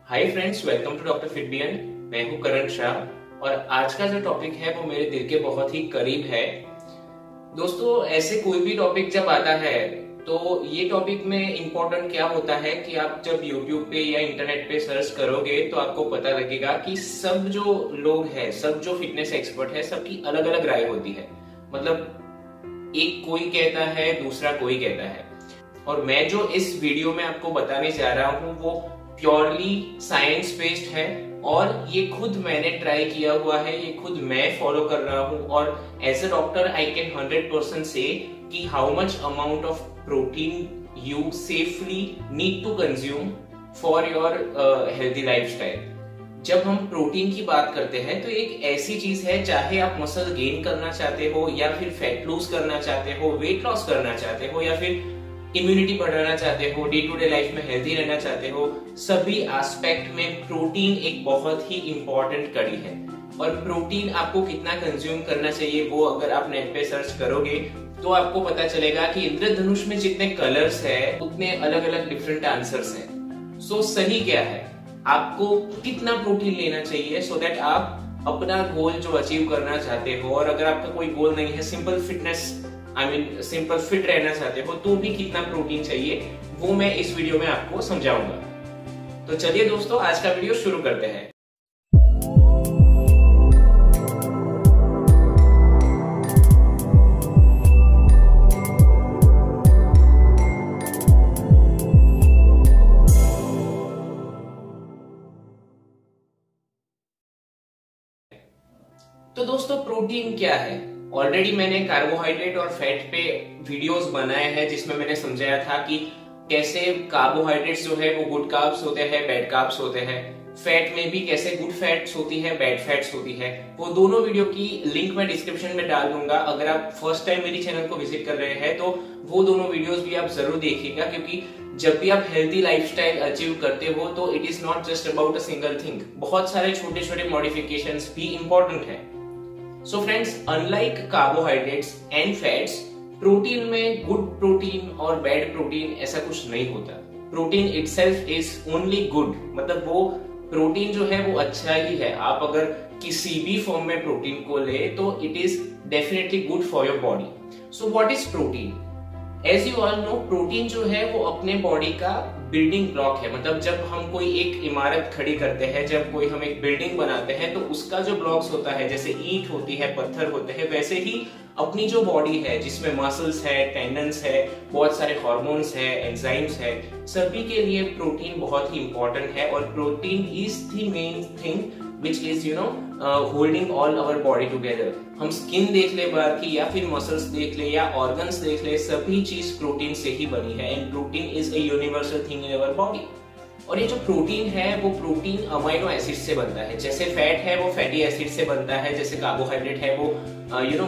Hi friends, welcome to doctor Fitbian. मैं हूं करण शाह और आज का जो टॉपिक है वो मेरे दिल के बहुत ही करीब है। दोस्तों, ऐसे कोई भी टॉपिक जब आता है तो ये टॉपिक में इम्पोर्टेंट क्या होता है कि आप जब YouTube पे या इंटरनेट पे सर्च करोगे तो आपको पता लगेगा कि सब जो लोग हैं, सब जो फिटनेस एक्सपर्ट है, सबकी अलग अलग राय होती है। मतलब एक कोई कहता है, दूसरा कोई कहता है। और मैं जो इस वीडियो में आपको बताने जा रहा हूँ वो प्योरली साइंस बेस्ड है और ये खुद मैंने ट्राई किया हुआ है, ये खुद मैं फॉलो कर रहा हूँ। और as a doctor I can 100% say कि how much amount of protein you safely need to consume for your healthy lifestyle. जब हम प्रोटीन की बात करते हैं तो एक ऐसी चीज है, चाहे आप मसल गेन करना चाहते हो या फिर फैट लूज करना चाहते हो, वेट लॉस करना चाहते हो या फिर इम्यूनिटी बढ़ाना चाहते हो, डे टू डे लाइफ में हेल्दी रहना चाहते हो, सभी एस्पेक्ट में प्रोटीन एक बहुत ही इंपॉर्टेंट कड़ी है। और प्रोटीन आपको कितना कंज्यूम करना चाहिए वो अगर आप नेट पे सर्च करोगे तो आपको पता चलेगा कि इंद्रधनुष में जितने कलर्स है उतने अलग अलग डिफरेंट आंसर्स हैं। सो सही क्या है, आपको कितना प्रोटीन लेना चाहिए सो दैट आप अपना गोल जो अचीव करना चाहते हो, और अगर आपका कोई गोल नहीं है, सिंपल फिटनेस सिंपल फिट रहना चाहते हो तो भी कितना प्रोटीन चाहिए वो मैं इस वीडियो में आपको समझाऊंगा। तो चलिए दोस्तों, आज का वीडियो शुरू करते हैं। तो दोस्तों, प्रोटीन क्या है? ऑलरेडी मैंने कार्बोहाइड्रेट और फैट पे वीडियोस बनाए हैं जिसमें मैंने समझाया था कि कैसे कार्बोहाइड्रेट्स जो है वो गुड कार्ब्स होते हैं, बैड कार्ब्स होते हैं। फैट में भी कैसे गुड फैट्स होती है, बैड फैट्स होती है। वो दोनों वीडियो की लिंक मैं डिस्क्रिप्शन में डाल दूंगा। अगर आप फर्स्ट टाइम मेरी चैनल को विजिट कर रहे हैं तो वो दोनों वीडियोस भी आप जरूर देखिएगा, क्योंकि जब भी आप हेल्दी लाइफस्टाइल अचीव करते हो तो it is not just about a single thing, बहुत सारे छोटे छोटे मॉडिफिकेशंस भी इंपॉर्टेंट है। So friends, unlike carbohydrates and fats, protein में गुड प्रोटीन और बैड प्रोटीन ऐसा कुछ नहीं होता। Protein itself is only good, मतलब वो प्रोटीन जो है वो अच्छा ही है। आप अगर किसी भी फॉर्म में प्रोटीन को ले तो it is definitely good for your body. So what is protein? As you all know, protein जो है वो अपने बॉडी का बिल्डिंग ब्लॉक है। मतलब जब हम कोई एक इमारत खड़ी करते हैं, जब कोई हम एक बिल्डिंग बनाते हैं तो उसका जो ब्लॉक्स होता है, जैसे ईंट होती है, पत्थर होते हैं, वैसे ही अपनी जो बॉडी है जिसमें मसल्स है, टेंडन्स है, बहुत सारे हार्मोन्स है, एंजाइम्स है, सभी के लिए प्रोटीन बहुत ही इंपॉर्टेंट है। और protein is the main thing which is holding all our body together। हम स्किन देख ले बाहर की या फिर मसल्स देख ले या ऑर्गन्स देख ले, सभी चीज प्रोटीन से ही बनी है। And protein is a universal thing in our body. और ये जो प्रोटीन है वो प्रोटीन अमाइनो एसिड से बनता है। जैसे फैट है वो फैटी एसिड से बनता है, जैसे कार्बोहाइड्रेट है वो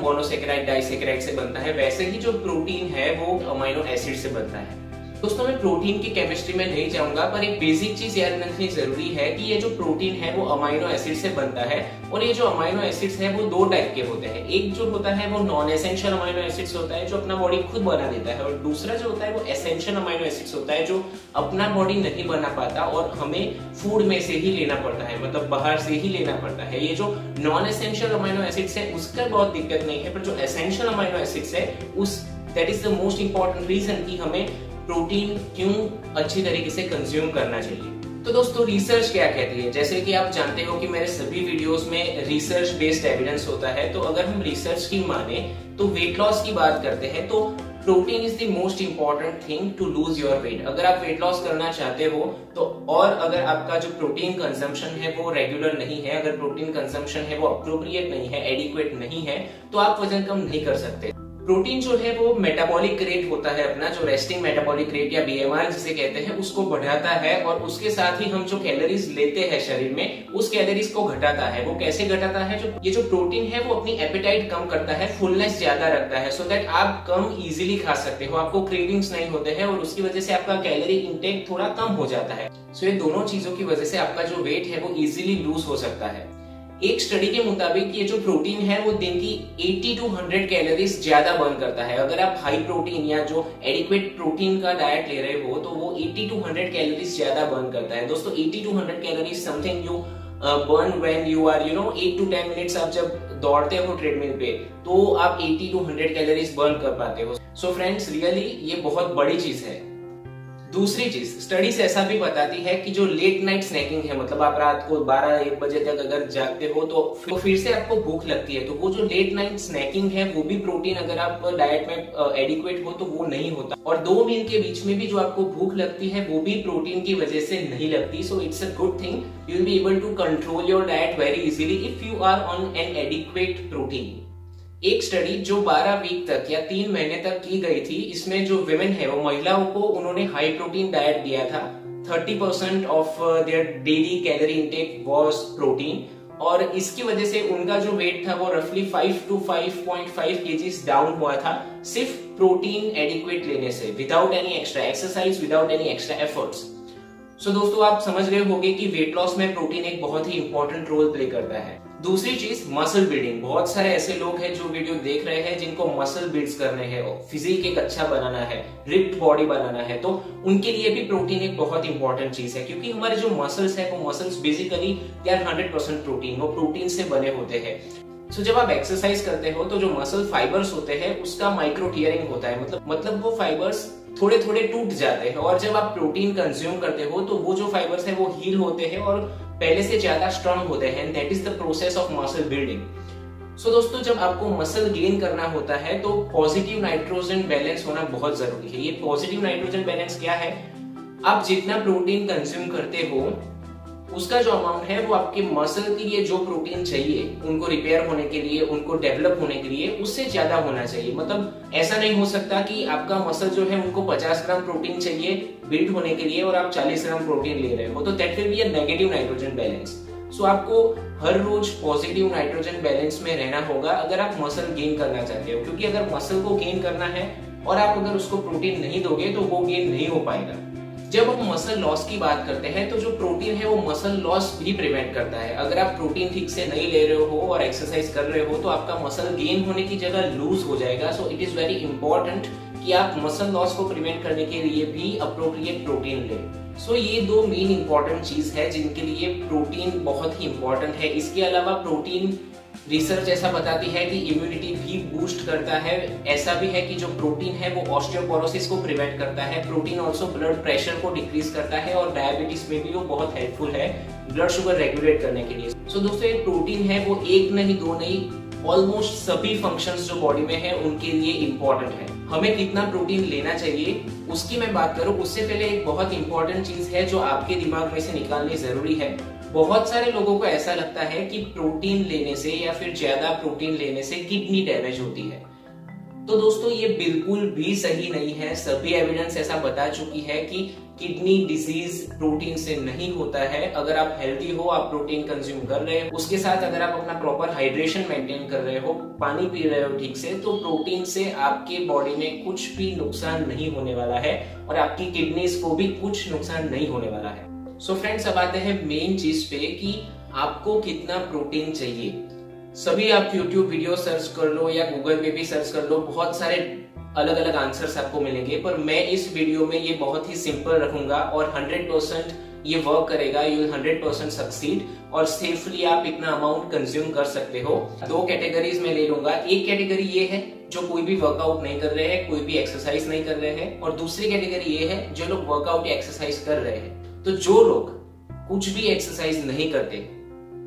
मोनोसेकेराइड डाइसेकेराइड से बनता है, वैसे ही जो प्रोटीन है वो अमाइनो एसिड से बनता है। दोस्तों, मैं प्रोटीन की केमिस्ट्री में नहीं जाऊंगा, पर एक बेसिक चीज याद रखनी जरूरी है कि ये जो प्रोटीन है वो अमाइनो एसिड से बनता है। और ये जो अमाइनो एसिड्स है वो दो टाइप के होते हैं। एक जो होता है वो नॉन एसेंशियल अमाइनो एसिड्स होता है जो अपना बॉडी खुद बना देता है, और दूसरा जो होता है वो एसेंशियल अमाइनो एसिड्स होता है जो अपना बॉडी नहीं बना पाता और हमें फूड में से ही लेना पड़ता है, मतलब बाहर से ही लेना पड़ता है। ये जो नॉन एसेंशियल अमाइनो एसिड्स है उसका बहुत दिक्कत नहीं है, पर जो एसेंशियल अमाइनो एसिड्स है उस that is the most important reason कि हमें प्रोटीन क्यों अच्छी तरीके से कंज्यूम करना चाहिए। तो दोस्तों, रिसर्च क्या कहती है? जैसे कि आप जानते हो कि मेरे सभी वीडियोस में रिसर्च बेस्ड एविडेंस होता है। तो अगर हम रिसर्च की माने तो वेट लॉस की बात करते हैं तो protein is the most important thing to lose your weight. अगर आप वेट लॉस करना चाहते हो तो, और अगर आपका जो प्रोटीन कंजम्पशन है वो रेगुलर नहीं है, अगर प्रोटीन कंजम्पशन है वो अप्रोप्रिएट नहीं है, एडिक्वेट नहीं है, तो आप वजन कम नहीं कर सकते। प्रोटीन जो है वो मेटाबॉलिक रेट होता है अपना, जो रेस्टिंग मेटाबॉलिक रेट या बीएमआर जिसे कहते हैं, उसको बढ़ाता है। और उसके साथ ही हम जो कैलोरीज लेते हैं शरीर में, उस कैलोरीज को घटाता है। वो कैसे घटाता है? ये जो प्रोटीन है वो अपनी एपेटाइट कम करता है, फुलनेस ज्यादा रखता है, सो दैट आप कम इजीली खा सकते हो, आपको क्रेविंग्स नहीं होते हैं और उसकी वजह से आपका कैलोरी इंटेक थोड़ा कम हो जाता है। सो ये दोनों चीजों की वजह से आपका जो वेट है वो इजीली लूज हो सकता है। एक स्टडी के मुताबिक ये जो प्रोटीन है वो दिन की 80 to 100 कैलोरीज ज्यादा बर्न करता है। अगर आप हाई प्रोटीन या जो एडिक्वेट प्रोटीन का डाइट ले रहे हो तो वो 80 to 100 कैलोरीज ज्यादा बर्न करता है। दोस्तों 80 to 100 calories something you burn when you are 8 to 10 minutes आप जब दौड़ते हो ट्रेडमिल पे तो आप 80 to 100 कैलोरीज बर्न कर पाते हो। सो फ्रेंड्स रियली ये बहुत बड़ी चीज है। दूसरी चीज स्टडीज ऐसा भी बताती है कि जो लेट नाइट स्नैकिंग है, मतलब आप रात को 12-1 बजे तक अगर जागते हो तो फिर से आपको भूख लगती है, तो वो जो लेट नाइट स्नैकिंग है वो भी प्रोटीन अगर आप डाइट में एडिक्वेट हो तो वो नहीं होता। और 2 मील के बीच में भी जो आपको भूख लगती है वो भी प्रोटीन की वजह से नहीं लगती। So it's a good thing, you will be able to control your diet very easily if you are on an adequate protein. एक स्टडी जो 12 वीक तक या 3 महीने तक की गई थी, इसमें जो विमेन है वो महिलाओं को उन्होंने हाई प्रोटीन डाइट दिया था। 30% of their daily calorie intake was protein, और इसकी वजह से उनका जो वेट था वो रफली 5 to 5.5 kgs डाउन हुआ था सिर्फ प्रोटीन एडिक्वेट लेने से, without any extra exercise, without any extra efforts. So दोस्तों आप समझ रहे होंगे कि वेट लॉस में प्रोटीन एक बहुत ही इंपॉर्टेंट रोल प्ले करता है। दूसरी चीज मसल बिल्डिंग। बहुत सारे ऐसे लोग हैं जो वीडियो देख रहे हैं जिनको मसल बिल्ड्स करने हैं, फिजिक एक अच्छा बनाना है, रिप्ड बॉडी बनाना है, तो उनके लिए भी प्रोटीन एक बहुत इंपॉर्टेंट चीज है। क्योंकि हमारे जो मसल्स है वो muscles basically they are 100% protein, वो प्रोटीन से बने होते हैं। सो जब आप एक्सरसाइज करते हो तो जो मसल फाइबर्स होते हैं उसका माइक्रो टीयरिंग होता है, मतलब वो फाइबर्स थोड़े थोड़े टूट जाते हैं, और जब आप प्रोटीन कंज्यूम करते हो तो वो जो फाइबर्स है वो हील होते हैं और पहले से ज्यादा स्ट्रांग होते हैं। That is the process of muscle building. So दोस्तों जब आपको मसल गेन करना होता है तो पॉजिटिव नाइट्रोजन बैलेंस होना बहुत जरूरी है। ये पॉजिटिव नाइट्रोजन बैलेंस क्या है? आप जितना प्रोटीन कंज्यूम करते हो उसका जो अमाउंट है वो आपके मसल के लिए जो प्रोटीन चाहिए उनको रिपेयर होने के लिए, उनको डेवलप होने के लिए, उससे ज्यादा होना चाहिए। मतलब ऐसा नहीं हो सकता कि आपका मसल जो है उनको 50 ग्राम प्रोटीन चाहिए बिल्ड होने के लिए और आप 40 ग्राम प्रोटीन ले रहे हो, तो that will be a negative nitrogen balance. So आपको हर रोज पॉजिटिव नाइट्रोजन बैलेंस में रहना होगा अगर आप मसल गेन करना चाहते हो। क्योंकि अगर मसल को गेन करना है और आप अगर उसको प्रोटीन नहीं दोगे तो वो गेन नहीं हो पाएगा। जब हम मसल लॉस की बात करते हैं तो जो प्रोटीन है वो मसल लॉस भी प्रिवेंट करता है। अगर आप प्रोटीन ठीक से नहीं ले रहे हो और एक्सरसाइज कर रहे हो तो आपका मसल गेन होने की जगह लूज हो जाएगा। So it is very important कि आप मसल लॉस को प्रिवेंट करने के लिए भी अप्रोप्रिएट प्रोटीन लें। सो ये 2 मेन इंपॉर्टेंट चीज है जिनके लिए प्रोटीन बहुत ही इंपॉर्टेंट है। इसके अलावा प्रोटीन रिसर्च ऐसा बताती है कि इम्यूनिटी भी बूस्ट करता है। ऐसा भी है कि जो प्रोटीन है वो ऑस्टियोपोरोसिस को प्रिवेंट करता है। प्रोटीन ऑल्सो ब्लड प्रेशर को डिक्रीज करता है और डायबिटीज में भी वो बहुत हेल्पफुल है ब्लड शुगर रेगुलेट करने के लिए। सो दोस्तों ये प्रोटीन है वो 1 नहीं 2 नहीं, ऑलमोस्ट सभी फंक्शंस जो बॉडी में है उनके लिए इंपॉर्टेंट है। हमें कितना प्रोटीन लेना चाहिए उसकी मैं बात करूं उससे पहले एक बहुत इंपॉर्टेंट चीज है जो आपके दिमाग में से निकालनी जरूरी है। बहुत सारे लोगों को ऐसा लगता है कि प्रोटीन लेने से या फिर ज्यादा प्रोटीन लेने से किडनी डैमेज होती है। तो दोस्तों ये बिल्कुल भी सही नहीं है। सभी एविडेंस ऐसा बता चुकी है कि किडनी डिजीज प्रोटीन से नहीं होता है। अगर आप हेल्दी हो, आप प्रोटीन कंज्यूम कर रहे हो, उसके साथ अगर आप अपना प्रॉपर हाइड्रेशन मेंटेन कर रहे हो, पानी पी रहे हो ठीक से, तो प्रोटीन से आपके बॉडी में कुछ भी नुकसान नहीं होने वाला है और आपकी किडनीज को भी कुछ नुकसान नहीं होने वाला है। सो फ्रेंड्स अब आते हैं मेन चीज पे कि आपको कितना प्रोटीन चाहिए। सभी आप YouTube वीडियो सर्च कर लो या गूगल पे भी सर्च कर लो, बहुत सारे अलग अलग आंसर्स आपको मिलेंगे, पर मैं इस वीडियो में ये बहुत ही सिंपल रखूंगा और 100% ये वर्क करेगा। यू विल 100% सक्सीड और सेफली आप इतना अमाउंट कंज्यूम कर सकते हो। 2 कैटेगरीज में ले लूंगा। एक कैटेगरी ये है जो कोई भी वर्कआउट नहीं कर रहे हैं, कोई भी एक्सरसाइज नहीं कर रहे हैं, और दूसरी कैटेगरी ये है जो लोग वर्कआउट या एक्सरसाइज कर रहे हैं। तो जो लोग कुछ भी एक्सरसाइज नहीं करते,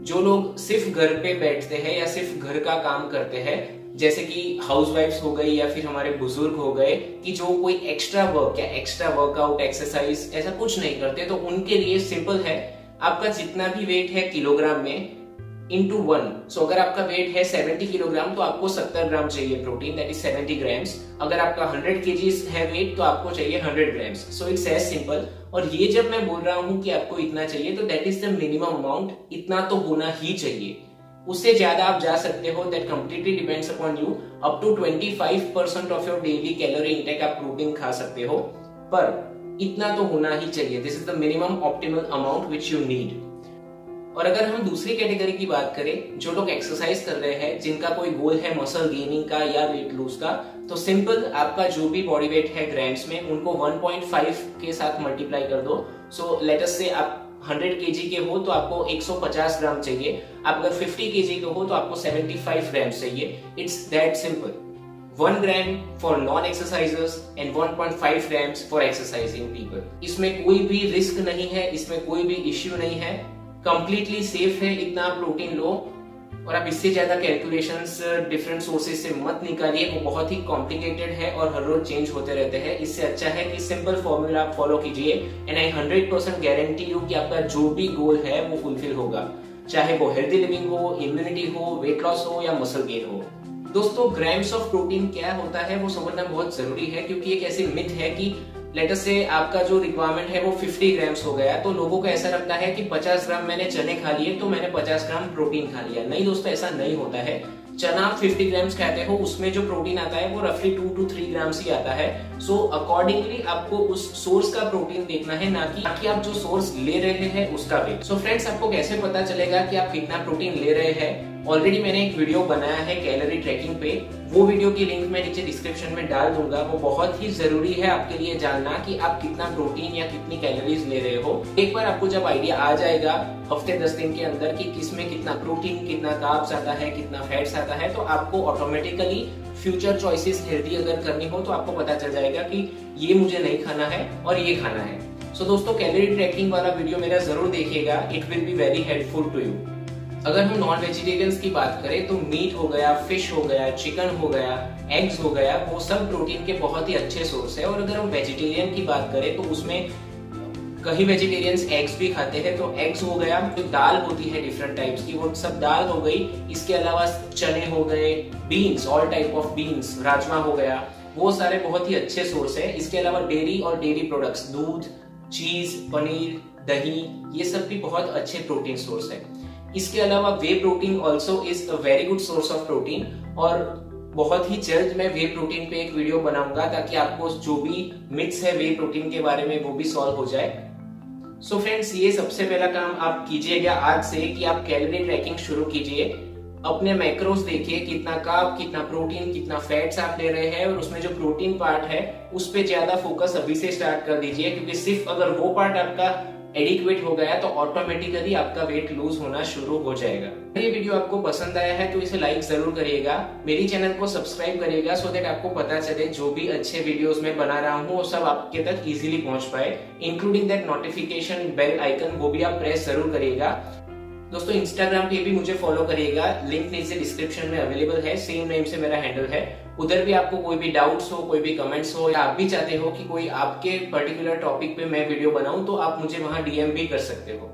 जो लोग सिर्फ घर पे बैठते हैं या सिर्फ घर का काम करते हैं, जैसे कि हाउसवाइफ्स हो गई या फिर हमारे बुजुर्ग हो गए, कि जो कोई एक्स्ट्रा वर्क या एक्स्ट्रा वर्कआउट एक्सरसाइज ऐसा कुछ नहीं करते, तो उनके लिए सिंपल है, आपका जितना भी वेट है किलोग्राम में into 1। सो अगर आपका वेट है 70 किलोग्राम तो आपको 70 ग्राम चाहिए प्रोटीन, दैट इज 70 ग्राम्स। अगर आपका 100 केजीज है वेट तो आपको चाहिए 100 grams. So it's as simple. और ये जब मैं बोल रहा हूँ कि आपको इतना चाहिए तो that is the minimum amount, इतना तो होना ही चाहिए। उससे ज्यादा आप जा सकते हो, that completely depends upon you. Up to 25% of your daily calorie intake आप प्रोटीन खा सकते हो, पर इतना तो होना ही चाहिए। This is the minimum optimal amount which you need. और अगर हम दूसरी कैटेगरी की बात करें, जो लोग एक्सरसाइज कर रहे हैं, जिनका कोई गोल है मसल गेनिंग का या वेट लूज का, तो सिंपल आपका जो भी बॉडी वेट है ग्राम्स में, उनको 1.5 के साथ मल्टीप्लाई कर दो। सो लेट अस से आप 100 केजी के हो तो आपको 150 ग्राम चाहिए, आप अगर 50 केजी के हो तो आपको 75 ग्राम चाहिए। It's that simple. 1 gram for non exercisers and 1.5 grams for exercising people. इसमें कोई भी रिस्क नहीं है, इसमें कोई भी इश्यू नहीं है, कंप्लीटली सेफ है। इतना आप प्रोटीन लो और आप इससे ज्यादा कैलकुलेशंस डिफरेंट सोर्सेज से मत निकालिए, वो बहुत ही कॉम्प्लिकेटेड है और हर रोज चेंज होते रहते हैं। इससे अच्छा है कि सिंपल फॉर्मूला आप फॉलो कीजिए एंड आई 100% गारंटी यू कि आपका जो भी गोल है वो फुलफिल होगा, चाहे वो हेल्दी लिविंग हो, इम्यूनिटी हो, वेट लॉस हो या मसल गेन हो। दोस्तों, ग्राम्स ऑफ प्रोटीन क्या होता है वो समझना बहुत जरूरी है, क्योंकि एक ऐसी मिथ है कि लेट अस से आपका जो रिक्वायरमेंट है वो 50 ग्राम्स हो गया, तो लोगों को ऐसा लगता है कि 50 ग्राम मैंने चने खा लिए तो मैंने 50 ग्राम प्रोटीन खा लिया। नहीं दोस्तों, ऐसा नहीं होता है। चना आप 50 ग्राम्स खाते हो, उसमें जो प्रोटीन आता है वो रफली 2 to 3 ग्राम्स ही आता है। सो अकॉर्डिंगली आपको उस सोर्स का प्रोटीन देखना है, ना कि आप जो सोर्स ले रहे हैं उसका वेट। सो फ्रेंड्स, आपको कैसे पता चलेगा कि आप कितना प्रोटीन ले रहे हैं? ऑलरेडी मैंने एक वीडियो बनाया है कैलोरी ट्रैकिंग पे, वो वीडियो की लिंक मैं नीचे डिस्क्रिप्शन में डाल दूंगा। वो बहुत ही जरूरी है आपके लिए जानना कि आप कितना प्रोटीन या कितनी कैलोरीज ले रहे हो। एक बार आपको जब आइडिया आ जाएगा हफ्ते 10 दिन के अंदर कि किसमें कितना प्रोटीन, कितना कार्ब्स आता है, कितना फैट्स आता है, तो आपको ऑटोमेटिकली फ्यूचर चॉइसेस हेल्दी अगर करनी हो तो आपको पता चल जाएगा कि ये मुझे नहीं खाना है और ये खाना है। सो दोस्तों, कैलोरी ट्रैकिंग वाला वीडियो मेरा जरूर देखिएगा, it will be very helpful to you. अगर हम नॉन वेजिटेरियंस की बात करें तो मीट हो गया, फिश हो गया, चिकन हो गया, एग्स हो गया, वो सब प्रोटीन के बहुत ही अच्छे सोर्स है। और अगर हम वेजिटेरियन की बात करें तो उसमें कई वेजिटेरियंस एग्स भी खाते हैं, तो एग्स हो गया, जो दाल होती है डिफरेंट टाइप्स की, वो सब दाल हो गई। इसके अलावा चने हो गए, beans, all type of beans, rajma हो गया, वो सारे बहुत ही अच्छे सोर्स है। इसके अलावा डेयरी और डेयरी प्रोडक्ट्स, दूध, चीज, पनीर, दही, ये सब भी बहुत अच्छे प्रोटीन सोर्स है। इसके अलावा whey protein also is a very good source of protein, और बहुत ही जल्द मैं वे प्रोटीन पे एक वीडियो बनाऊंगा ताकि आपको जो भी मिथ्स है वे प्रोटीन के बारे में वो भी सॉल्व हो जाए। सो फ्रेंड्स, ये सबसे पहला काम आप कीजिएगा आज से कि आप कैलोरी ट्रैकिंग शुरू कीजिए। अपने मैक्रोस देखिए, कितना कार्ब, कितना प्रोटीन, कितना फैट्स आप ले रहे हैं, और उसमें जो प्रोटीन पार्ट है उस पे ज्यादा फोकस अभी से स्टार्ट कर दीजिए, क्योंकि सिर्फ अगर वो पार्ट आपका एडिक्वेट हो गया तो ऑटोमेटिकली आपका वेट लूज होना शुरू हो जाएगा। ये वीडियो आपको पसंद आया है तो इसे लाइक जरूर करिएगा, मेरी चैनल को सब्सक्राइब करिएगा, सो दैट आपको पता चले जो भी अच्छे वीडियोस मैं बना रहा हूँ वो सब आपके तक इजीली पहुंच पाए, including that notification bell icon, वो भी आप प्रेस जरूर करिएगा। दोस्तों, इंस्टाग्राम पे भी मुझे फॉलो करिएगा, लिंक नीचे डिस्क्रिप्शन में अवेलेबल है, सेम नेम से मेरा हैंडल है। उधर भी आपको कोई भी डाउट्स हो, कोई भी कमेंट्स हो, या आप भी चाहते हो कि कोई आपके पर्टिकुलर टॉपिक पे मैं वीडियो बनाऊं, तो आप मुझे वहां डीएम भी कर सकते हो।